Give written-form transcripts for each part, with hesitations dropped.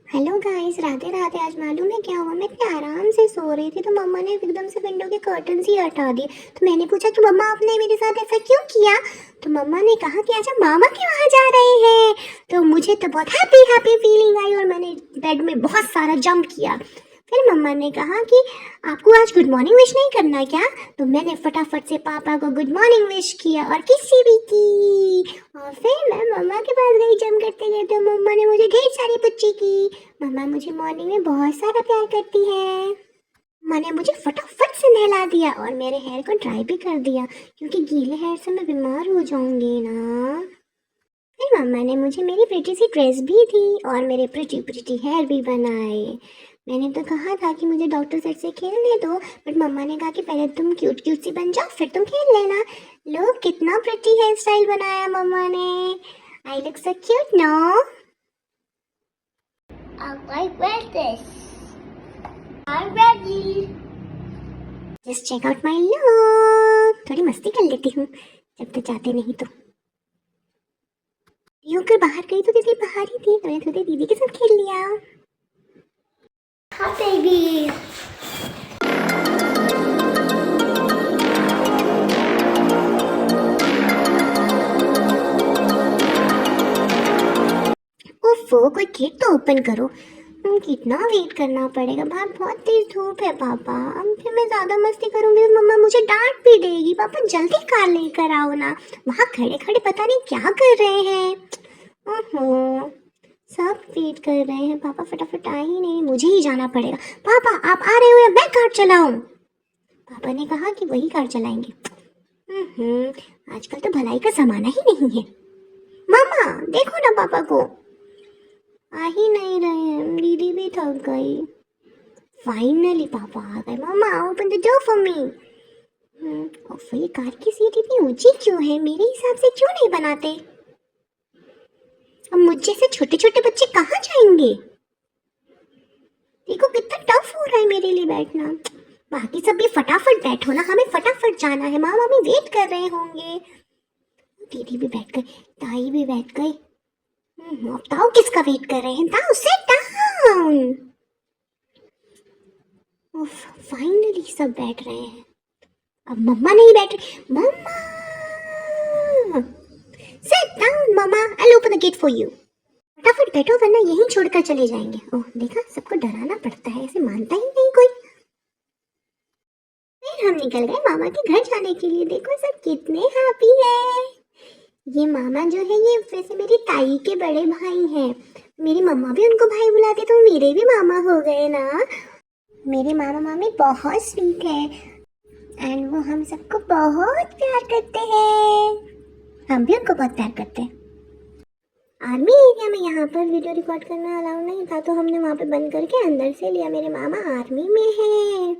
Hello guys, Radhe Radhe. आज मालूम है क्या हुआ? मैं इतने आराम से सो रही थी तो मम्मा ने एकदम से विंडो के कर्टन्स ही हटा दिए। तो मैंने पूछा कि मम्मा आपने मेरे साथ ऐसा क्यों किया? तो मम्मा ने कहा कि अच्छा मामा के वहाँ जा रहे हैं। तो मुझे तो बहुत हैप्पी हैप्पी फीलिंग आई और मैंने बेड में बहुत सारा जंप किया। फिर मम्मा ने कहा कि आपको आज गुड मॉर्निंग विश नहीं करना क्या? तो मैंने फटाफट से पापा को गुड मॉर्निंग विश किया और किसी भी की। और फिर मैं मम्मा के पास गई जंप करते करते। मम्मा ने मुझे ढेर सारी पुच्ची की। मम्मा मुझे मॉर्निंग में बहुत सारा प्यार करती है। मैंने मुझे फटाफट से नहला दिया और मेरे हेयर को ड्राई भी कर दिया क्योंकि गीले हेयर से मैं बीमार हो जाऊंगी ना। फिर मम्मा ने मुझे मेरी प्रिटी सी ड्रेस भी दी और मेरे प्रिटी प्रिटी हेयर भी बनाए। मैंने तो कहा था कि मुझे डॉक्टर सेट से खेलने दो, बट मम्मा ने कहा कि पहले तुम क्यूट क्यूट सी बन जाओ फिर तुम खेल लेना। लो कितना प्रिटी हेयर स्टाइल बनाया मम्मा ने। I look so cute no. I read this. I'm ready. Just check out my look. थोड़ी मस्ती कर लेती हूँ जब तक जाते नहीं तो। होकर बाहर गई तो दीदी बाहर ही थी तो मैंने थोड़ी दीदी के साथ खेल लिया। Hi, baby. ओफो, कोई गेट तो ओपन करो। कितना वेट करना पड़ेगा, बाहर बहुत तेज धूप है पापा। अब फिर मैं ज्यादा मस्ती करूंगी तो मम्मा मुझे डांट भी देगी। पापा जल्दी कार लेकर आओ ना, वहाँ खड़े खड़े पता नहीं क्या कर रहे हैं। ओहो, सब वेट कर रहे हैं, पापा फटाफट आ ही नहीं, मुझे ही जाना पड़ेगा। पापा आप आ रहे हो या मैं कार चलाऊं? पापा ने कहा कि वही कार चलाएंगे। आजकल तो भलाई का जमाना ही नहीं है। मामा देखो ना, पापा को आ ही नहीं रहे हैं, दीदी भी थक गई। फाइनली पापा आ गए। मामा open the door for me. और ये कार की सीट इतनी ऊंची क्यों है? मेरे हिसाब से क्यों नहीं बनाते? अब मुझ जैसे छोटे छोटे बच्चे कहाँ जाएंगे? देखो कितना टफ हो रहा है मेरे लिए बैठना। बाकी सब भी फटाफट बैठो ना, हमें फटाफट जाना है। मामा भी वेट कर रहे होंगे। दीदी भी बैठ गई, ताई भी बैठ गई। अब ताऊ किसका वेट कर रहे हैं? ताऊ सिट डाउन। फाइनली सब बैठ रहे हैं। अब मम्मा नहीं बैठ रही। मम्मा सिट डाउन मम्मा, I open the gate for you. फटाफट बैठो वरना यहीं छोड़कर चले जाएंगे। ओह देखा, सबको डराना पड़ता है, ऐसे मानता ही नहीं कोई। फिर हम निकल गए मामा के घर जाने के लिए। देखो सब कितने हैप्पी है। ये मामा जो है ये वैसे मेरी ताई के बड़े भाई हैं। मेरी मम्मा भी उनको भाई बुलाती तो मेरे भी मामा हो गए ना। मेरे मामा मामी बहुत स्वीट है एंड वो हम सबको बहुत प्यार करते हैं। हम भी उनको बहुत प्यार करते हैं। आर्मी एरिया में यहाँ पर वीडियो रिकॉर्ड करना अलाउ नहीं था तो हमने वहाँ पे बंद करके अंदर से लिया। मेरे मामा आर्मी में हैं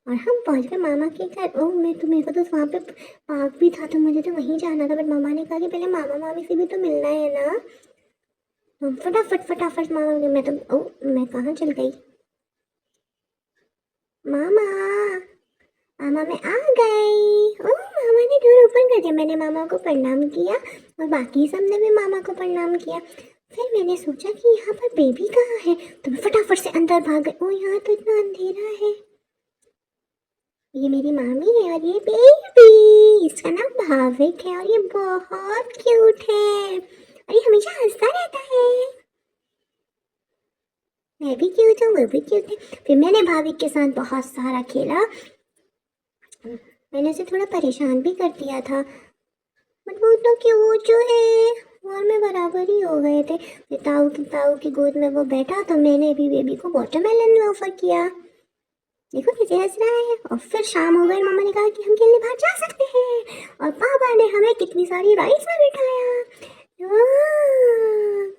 और हम पहुँच गए मामा के घर। ओह मेरे को तो वहाँ पे पार्क भी था तो मुझे तो वहीं जाना था, बट मामा ने कहा कि पहले मामा मामी से भी तो मिलना है ना। तो फटाफट फटाफट मामा, मैं कहाँ चल गई? मामा मामा मैं आ गई। ओह मामा ने डोर ओपन कर दिया। मैंने मामा को प्रणाम किया और बाकी सब ने भी मामा को प्रणाम किया। फिर मैंने सोचा कि यहाँ पर बेबी कहाँ है तो मैं फटाफट से अंदर भाग गई। ओह यहाँ तो इतना अंधेरा है। ये मेरी मामी है और ये बेबी, इसका नाम भाविक है और ये बहुत क्यूट है और ये हमेशा हंसता रहता है। मैं भी क्यूट हूँ, वो भी क्यूट है। फिर मैंने भाविक के साथ बहुत सारा खेला। मैंने उसे थोड़ा परेशान भी कर दिया था, बट वो तो क्यूट जो है और मैं बराबर ही हो गए थे। फिर ताऊ की गोद में वो बैठा तो मैंने भी बेबी को वाटरमेलन ऑफर किया। देखो कैसे हंस रहा है। और फिर शाम हो गई, मम्मा ने कहा कि हम खेलने बाहर जा सकते हैं और पापा ने हमें कितनी सारी राइड्स में बिठाया।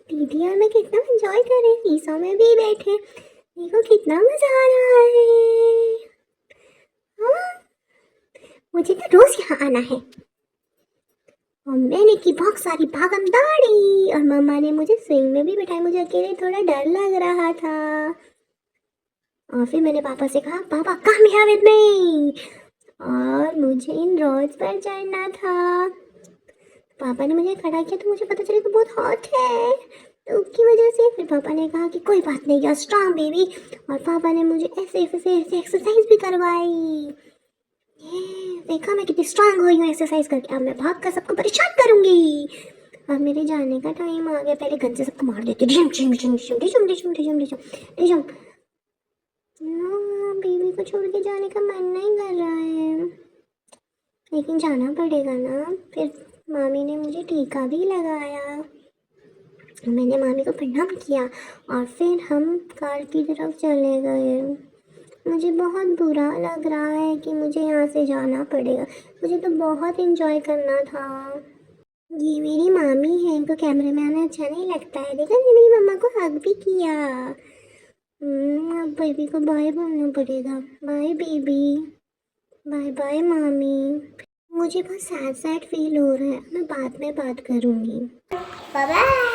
दीदी और मैं कितना एंजॉय कर रहे, सीसॉ में भी बैठे। देखो कितना मजा आ रहा है। हाँ, मुझे तो रोज यहाँ आना है। और मैंने की बहुत सारी भागम दौड़ी और मम्मा ने मुझे स्विंग में भी बिठाया। मुझे अकेले थोड़ा डर लग रहा था और फिर मैंने पापा से कहा पापा कम हियर विद मी, और मुझे इन रोड्स पर चढ़ना था। पापा ने मुझे खड़ा किया तो मुझे पता चला कि बहुत हॉट है तो कि पापा ने कहा कि कोई बात नहीं, यार स्ट्रांग बेबी। और पापा ने मुझे ऐसे एक्सरसाइज भी करवाई। ये देखा मैं कितनी स्ट्रांग हुई हूँ एक्सरसाइज करके। अब मैं भाग कर सबको परेशान करूंगी। अब मेरे जाने का टाइम आ गया। पहले गन से सबको मार देती हूँ। बेबी को छोड़ के जाने का मन नहीं कर रहा है, लेकिन जाना पड़ेगा ना। फिर मामी ने मुझे टीका भी लगाया, मैंने मामी को प्रणाम किया और फिर हम कार की तरफ चले गए। मुझे बहुत बुरा लग रहा है कि मुझे यहाँ से जाना पड़ेगा। मुझे तो बहुत एंजॉय करना था। ये मेरी मामी है, इनको कैमरे में आना अच्छा नहीं लगता है। देखा, मैंने मेरी मम्मा को हग भी किया। अब बेबी को बाय बोलना पड़ेगा। बाय बेबी, बाय बाय मामी। मुझे बहुत सैड फील हो रहा है, मैं बाद में बात करूँगी। Bye bye.